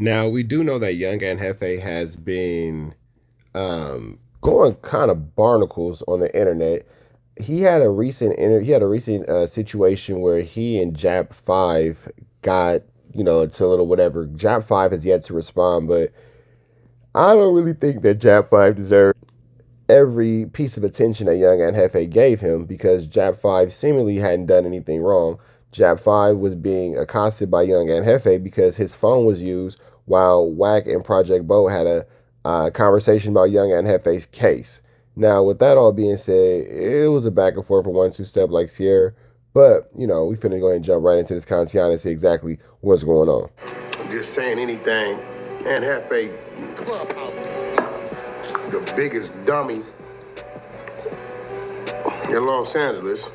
Now, we do know that Young Ant JEFE has been going kind of barnacles on the internet. He had a recent situation where he and Jap Five got into a little whatever. Jap Five has yet to respond, but I don't really think that Jap Five deserves every piece of attention that Young and Hefe gave him because Jap 5 seemingly hadn't done anything wrong. Jap 5 was being accosted by Young and Hefe because his phone was used while Wack and Project Bo had a conversation about Young and Hefe's case. Now, with that all being said, it was a back and forth for 1-2 step like Sierra, but we finna go ahead and jump right into this content and see exactly what's going on. I'm just saying anything, and Hefe, the biggest dummy in Los Angeles.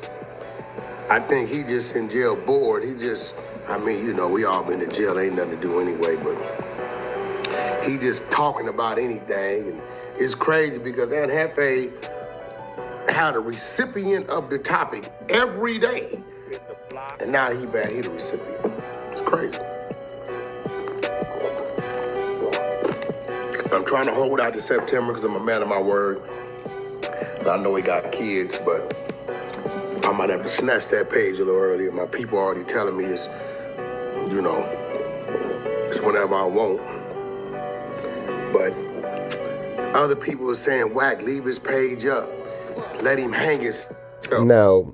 I think he just in jail bored. We all been to jail, ain't nothing to do anyway, but he just talking about anything. And it's crazy because Aunt Hefe had a recipient of the topic every day. And now he the recipient. It's crazy. I'm trying to hold out to September because I'm a man of my word. I know he got kids, but I might have to snatch that page a little earlier. My people already telling me it's whenever I want. But other people are saying, Wack, leave his page up. Let him hang his tail. Now,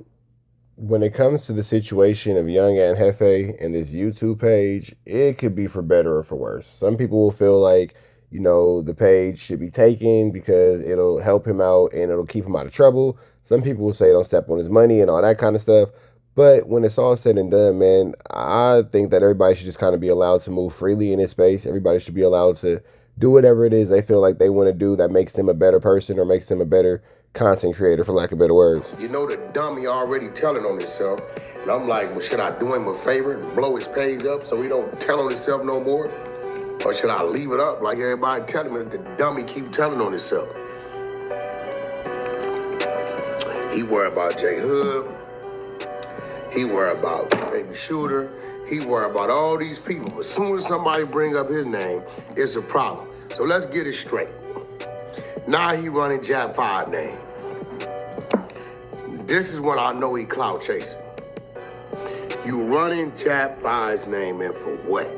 when it comes to the situation of Young Ant Jefe and this YouTube page, it could be for better or for worse. Some people will feel like, the page should be taken because it'll help him out and it'll keep him out of trouble. Some people will say don't step on his money and all that kind of stuff. But when it's all said and done, man, I think that everybody should just kind of be allowed to move freely in this space. Everybody should be allowed to do whatever it is they feel like they want to do that makes them a better person or makes them a better content creator, for lack of better words. The dummy already telling on himself. And I'm like, well, should I do him a favor and blow his page up so he don't tell on himself no more? Or should I leave it up like everybody telling me that the dummy keep telling on himself? He worry about J Hood. He worry about Baby Shooter. He worry about all these people. But as soon as somebody bring up his name, it's a problem. So let's get it straight. Now he running Jap 5 name. This is when I know he clout chasing. You running Jap 5's name in for what?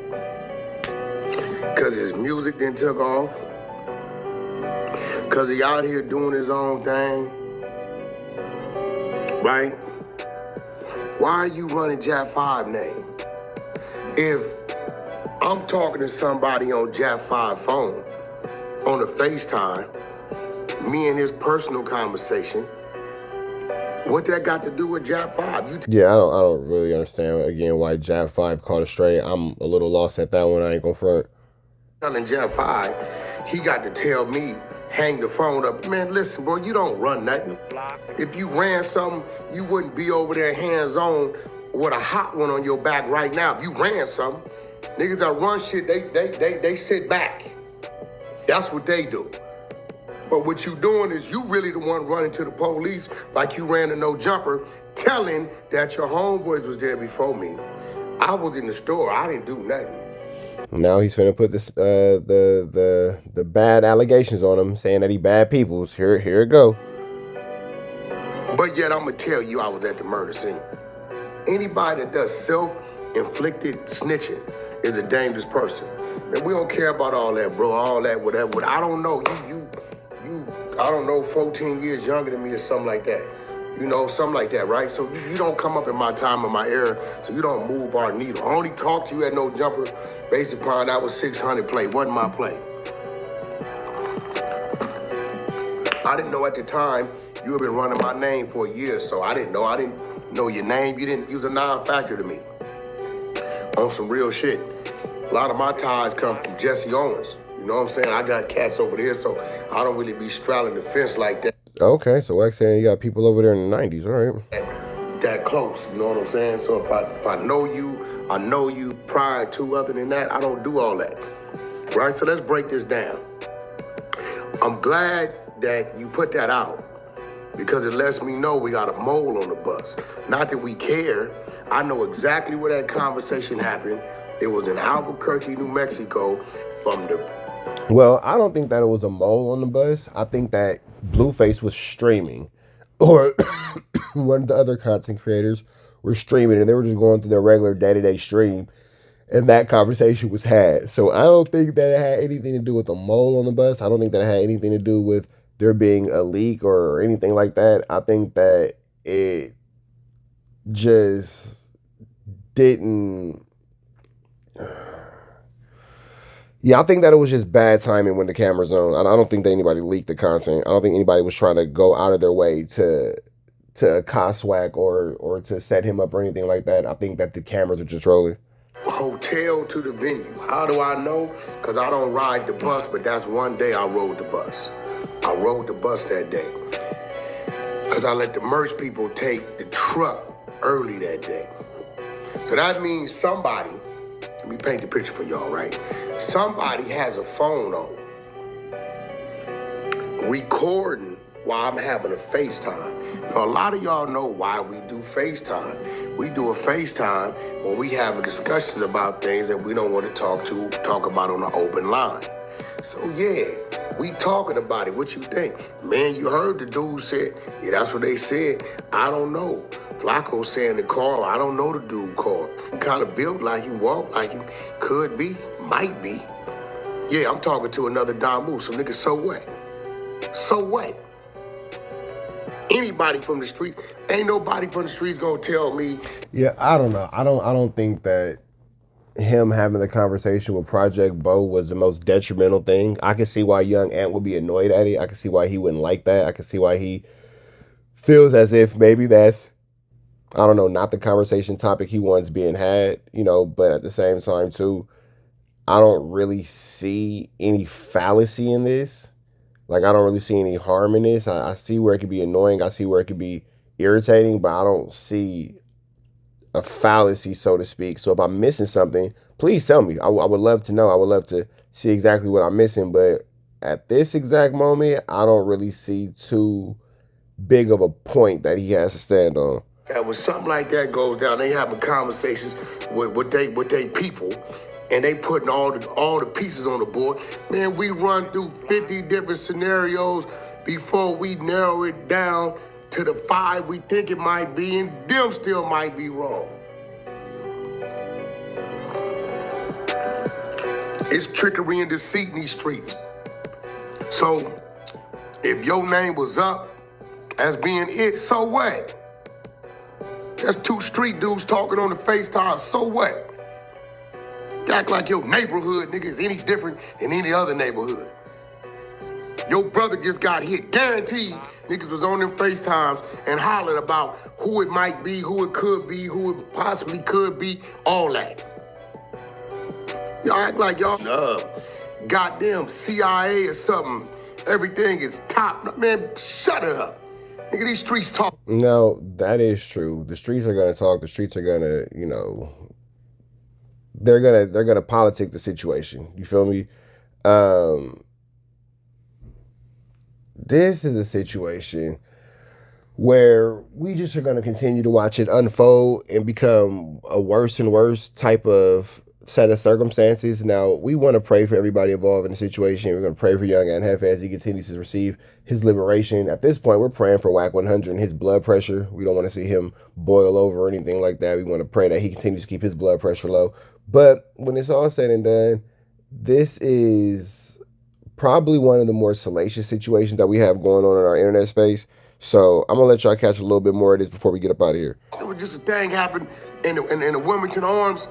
Because his music didn't took off? Because he out here doing his own thing? Right? Why are you running Jap 5 name? If I'm talking to somebody on Jap 5 phone, on a FaceTime, me and his personal conversation, what that got to do with Jap 5? Yeah, I don't really understand again why Jap 5 caught it straight. I'm a little lost at that one. I ain't gonna front. Telling Jap 5, he got to tell me, hang the phone up. Man, listen, bro, you don't run nothing. If you ran something, you wouldn't be over there hands-on with a hot one on your back right now. If you ran something, niggas that run shit, they sit back. That's what they do. But what you doing is you really the one running to the police like you ran a no jumper, telling that your homeboys was there before me. I was in the store, I didn't do nothing. Now he's finna put this the bad allegations on him, saying that he bad peoples. Here it go. But yet I'm gonna tell you I was at the murder scene. Anybody that does self-inflicted snitching is a dangerous person. And we don't care about all that, bro. All that, whatever. I don't know. You I don't know, 14 years younger than me or something like that. Something like that, right? So you don't come up in my time or my era, so you don't move our needle. I only talked to you at no jumper based upon that was 600 play, wasn't my play. I didn't know at the time you had been running my name for a year, so I didn't know your name. You didn't use a non-factor to me. On some real shit. A lot of my ties come from Jesse Owens. You know what I'm saying? I got cats over there, so I don't really be straddling the fence like that. Okay, so Wack saying you got people over there in the 90s, all right. That close, you know what I'm saying? So if I know you, I know you prior to. Other than that, I don't do all that, right? So let's break this down. I'm glad that you put that out because it lets me know we got a mole on the bus. Not that we care. I know exactly where that conversation happened It was in Albuquerque, New Mexico, from the. Well, I don't think that it was a mole on the bus. I think that Blueface was streaming, or one of the other content creators were streaming, and they were just going through their regular day-to-day stream, and that conversation was had. So I don't think that it had anything to do with a mole on the bus. I don't think that it had anything to do with there being a leak or anything like that. I think that it just didn't. Yeah, I think that it was just bad timing when the camera's on. I don't think that anybody leaked the content. I don't think anybody was trying to go out of their way to accost Wack or to set him up or anything like that. I think that the cameras are just rolling. Hotel to the venue. How do I know? Because I don't ride the bus, but that's one day I rode the bus. I rode the bus that day. Because I let the merch people take the truck early that day. So that means somebody, let me paint the picture for y'all, right? Somebody has a phone on, recording while I'm having a FaceTime. Now, a lot of y'all know why we do FaceTime. We do a FaceTime when we have discussions about things that we don't want to talk about on the open line. So yeah, we talking about it. What you think? Man, you heard the dude said, yeah, that's what they said. I don't know. Flacco saying the car, I don't know the dude car. Kind of built like him, walk like him, could be, might be. Yeah, I'm talking to another Don Moose. Some niggas, so what? So what? Anybody from the street, ain't nobody from the streets gonna tell me. Yeah, I don't know. I don't think that him having the conversation with Project Bo was the most detrimental thing. I can see why Young Ant would be annoyed at it. I can see why he wouldn't like that. I can see why he feels as if maybe that's, I don't know, not the conversation topic he wants being had, but at the same time too, I don't really see any fallacy in this. Like, I don't really see any harm in this. I see where it could be annoying. I see where it could be irritating, but I don't see a fallacy, so to speak. So if I'm missing something, please tell me. I would love to know. I would love to see exactly what I'm missing. But at this exact moment, I don't really see too big of a point that he has to stand on. And when something like that goes down, they having conversations with they people, and they putting all the pieces on the board. Man, we run through 50 different scenarios before we narrow it down to the 5 we think it might be, and them still might be wrong. It's trickery and deceit in these streets. So if your name was up as being it, so what? That's 2 street dudes talking on the FaceTime, so what? You act like your neighborhood, nigga, is any different than any other neighborhood. Your brother just got hit. Guaranteed niggas was on them FaceTimes and hollering about who it might be, who it could be, who it possibly could be, all that. Y'all act like y'all goddamn CIA or something. Everything is top. Man, shut it up. Nigga, these streets talk. No, that is true. The streets are gonna talk. The streets are gonna, they're gonna politic the situation. You feel me? This is a situation where we just are going to continue to watch it unfold and become a worse and worse type of set of circumstances. Now, we want to pray for everybody involved in the situation. We're going to pray for Young Ant JEFE as he continues to receive his liberation. At this point, we're praying for Wack 100 and his blood pressure. We don't want to see him boil over or anything like that. We want to pray that he continues to keep his blood pressure low. But when it's all said and done, this is probably one of the more salacious situations that we have going on in our internet space. So I'm gonna let y'all catch a little bit more of this before we get up out of here. It was just a thing happened in the Wilmington Arms.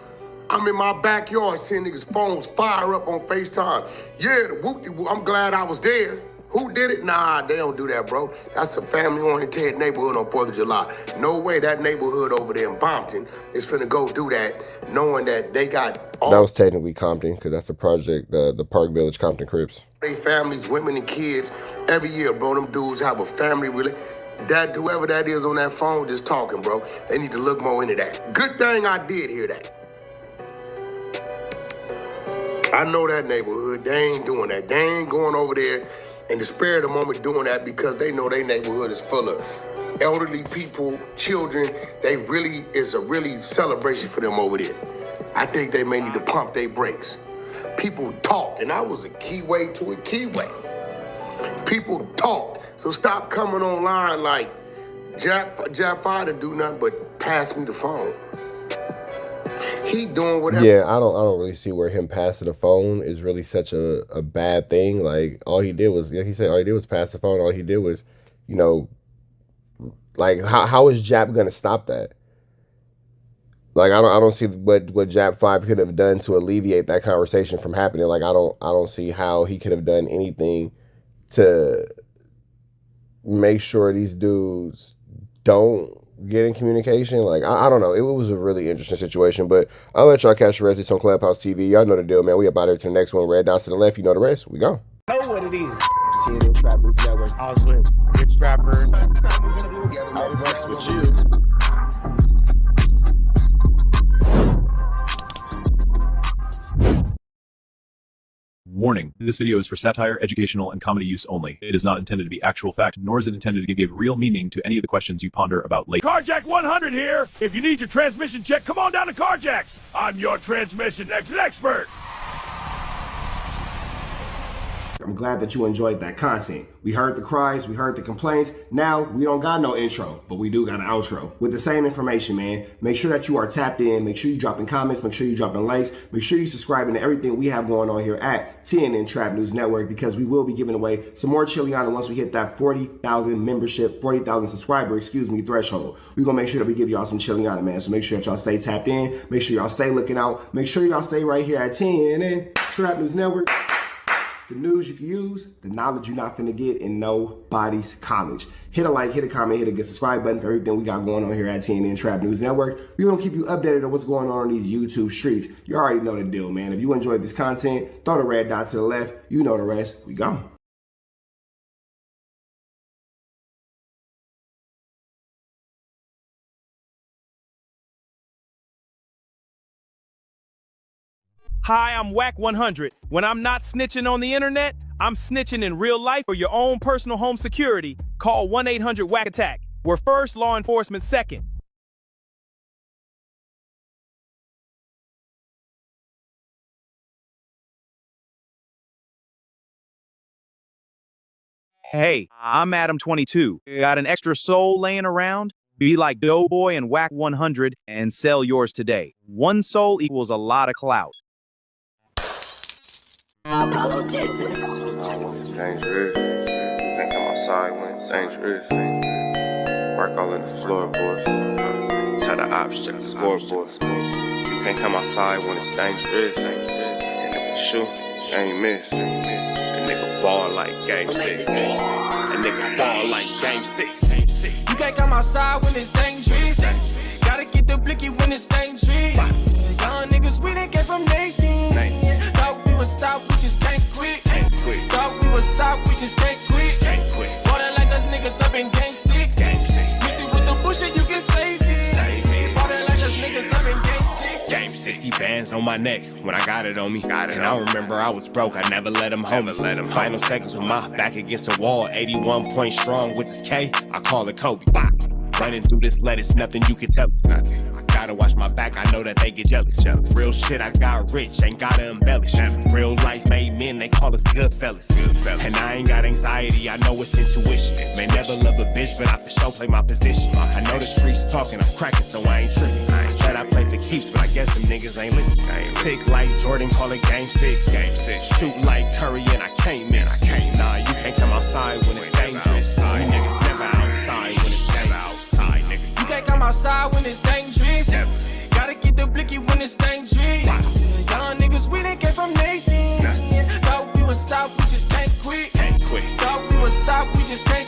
I'm in my backyard seeing niggas' phones fire up on FaceTime. Yeah, the whoop-de-whoop, I'm glad I was there. Who did it? Nah, they don't do that, bro. That's a family-oriented neighborhood on 4th of July. No way that neighborhood over there in Bompton is finna go do that, knowing that they got all... That was technically Compton, because that's the project, the Park Village Compton Crips. They families, women and kids, every year, bro, them dudes have a family that whoever that is on that phone just talking, bro. They need to look more into that. Good thing I did hear that. I know that neighborhood, they ain't doing that. They ain't going over there in the spare of the moment doing that because they know their neighborhood is full of elderly people, children. It's a really celebration for them over there. I think they may need to pump their brakes. People talk, and I was a keyway to a keyway. People talk, so stop coming online like JEFE didn't do nothing but pass me the phone. He doing whatever. Yeah, I don't really see where him passing the phone is really such a bad thing. Like all he did was, like he said, all he did was pass the phone. All he did was, you know, like how is Jap gonna stop that? Like I don't see what Jap 5 could have done to alleviate that conversation from happening. Like I don't see how he could have done anything to make sure these dudes don't get in communication. Like I don't know. It was a really interesting situation, but I'll let y'all catch the rest. It's on Clubhouse TV. Y'all know the deal, man. We about here to the next one. Red dots to the left. You know the rest. We go. Know what it is. TNN Trap News Network. I was with Big Trapper. I was with you. Warning, this video is for satire, educational, and comedy use only. It is not intended to be actual fact, nor is it intended to give real meaning to any of the questions you ponder about late. Carjack 100 here. If you need your transmission check, come on down to Carjacks. I'm your transmission expert. I'm glad that you enjoyed that content. We heard the cries, we heard the complaints. Now we don't got no intro, but we do got an outro with the same information, man. Make sure that you are tapped in. Make sure you dropping comments. Make sure you dropping likes. Make sure you subscribing to everything we have going on here at TNN Trap News Network, because we will be giving away some more Chiliana once we hit that 40,000 membership, 40,000 subscriber, threshold. We're gonna make sure that we give y'all some Chiliana, man. So make sure that y'all stay tapped in. Make sure y'all stay looking out. Make sure y'all stay right here at TNN Trap News Network. The news you can use, the knowledge you're not finna get in nobody's college. Hit a like, hit a comment, hit a good subscribe button for everything we got going on here at TNN Trap News Network. We're gonna keep you updated on what's going on these YouTube streets. You already know the deal, man. If you enjoyed this content, throw the red dot to the left. You know the rest. We go. Hi, I'm Wack 100. When I'm not snitching on the internet, I'm snitching in real life. For your own personal home security, call 1-800-WACK-ATTACK. We're first, law enforcement second. Hey, I'm Adam22. Got an extra soul laying around? Be like Doughboy and Wack 100 and sell yours today. One soul equals a lot of clout. Apollo Jackson. It's dangerous. Can't come outside when it's dangerous. Work all in the floorboards. Tell the ops, check the scoreboard. You can't come outside when it's dangerous. And if you shoot, you ain't miss. A nigga ball like game 6. A nigga ball like game 6. You can't come outside when it's dangerous. Gotta get the blicky when it's dangerous. Young niggas, we done came from Nathan. Thought we would stop, we just can't quit. Thought we would stop, we just can't quit. Water like us niggas up in game 6. Mix it with the bullshit, you can save it. Water like us niggas up in game 6. Game 60 bands on my neck when I got it on me. And I remember I was broke, I never let him hold me. Final seconds with my back against the wall. 81 point strong with this K, I call it Kobe. Running through this lettuce, nothing you can tell me. Gotta watch my back, I know that they get jealous. Real shit, I got rich, ain't gotta embellish. Real life made men, they call us good fellas. And I ain't got anxiety, I know it's intuition. May never love a bitch, but I for sure play my position. I know the streets talking, I'm cracking, so I ain't tripping. I said I play for keeps, but I guess them niggas ain't listening. Sick like Jordan, call it game 6. Shoot like Curry, and I can't miss. Nah, you can't come outside when it's dangerous. You niggas never outside when it's dangerous. You can't come outside when it's dangerous. Gotta get the blicky when it's dangerous. Young niggas, we done came from Nathan. Thought we would stop, we just can't quit. Thought we would stop, we just can't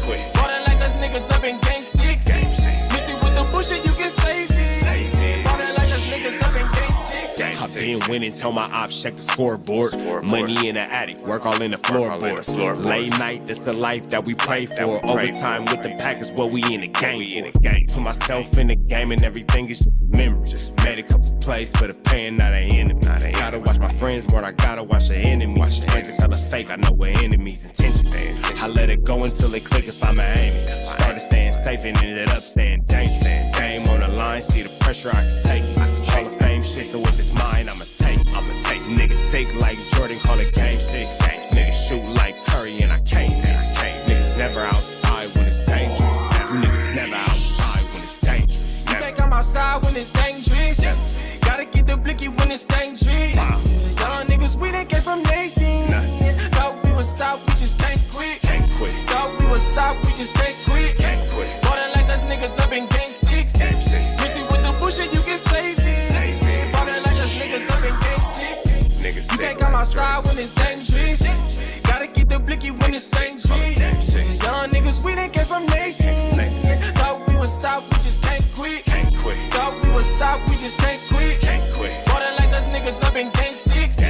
quit. Water like us niggas up in game 6. Mix it with the bullshit, you can save it. Water like us niggas up in game 6. I've been winning, tell my ops check the scoreboard. Money in the attic, work all in the floorboards. Late night, that's the life that we pray for. Overtime with the pack is what we in the game for. Put myself in the game and everything is just a memory. Just made a couple plays for the pain, not an enemy. Gotta watch my friends more, I gotta watch the enemies. Friends is hella fake, I know we're enemies' intentions. I let it go until it click if I'm aiming. Started staying safe and ended up staying dangerous. Game on the line, see the pressure I can take. Hall of Fame shit. So if it's mine, I'ma take. Niggas sick like Jordan, call it game 6. Niggas shoot like Curry and I can't miss. Niggas never outside when it's dangerous. You niggas never outside when it's dangerous. You think I'm outside when it's dangerous? Gotta get the blicky when it's dangerous. Young niggas, we didn't get from Nathan. Thought we would stop, we just can't quit. Thought we would stop, we just can't quit. Ballin' like us niggas up in game 6. Missy with the bullshit, you can save it. Ballin' like us niggas up in game 6. You think I'm outside when it's dangerous? Gotta get the blicky when it's dangerous. Young niggas, we didn't get from Nathan. Thought we would stop, we just can't quit. Thought we would stop, we just can't quit. Ballin' like us niggas up in game 6.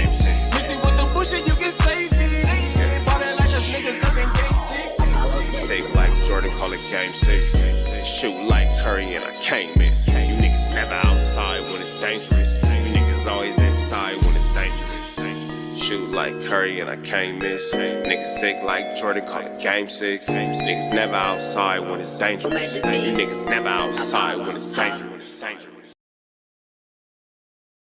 Missy with the bullshit, you can save it. Ballin' like us niggas up in game 6. Sick like Jordan, call it game 6. Shoot like Curry and I can't miss. You niggas never outside when it's dangerous. You niggas always inside when it's dangerous. Shoot like Curry and I can't miss. Niggas sick like Jordan, call it game 6. Niggas never outside when it's dangerous. You niggas never outside when it's dangerous.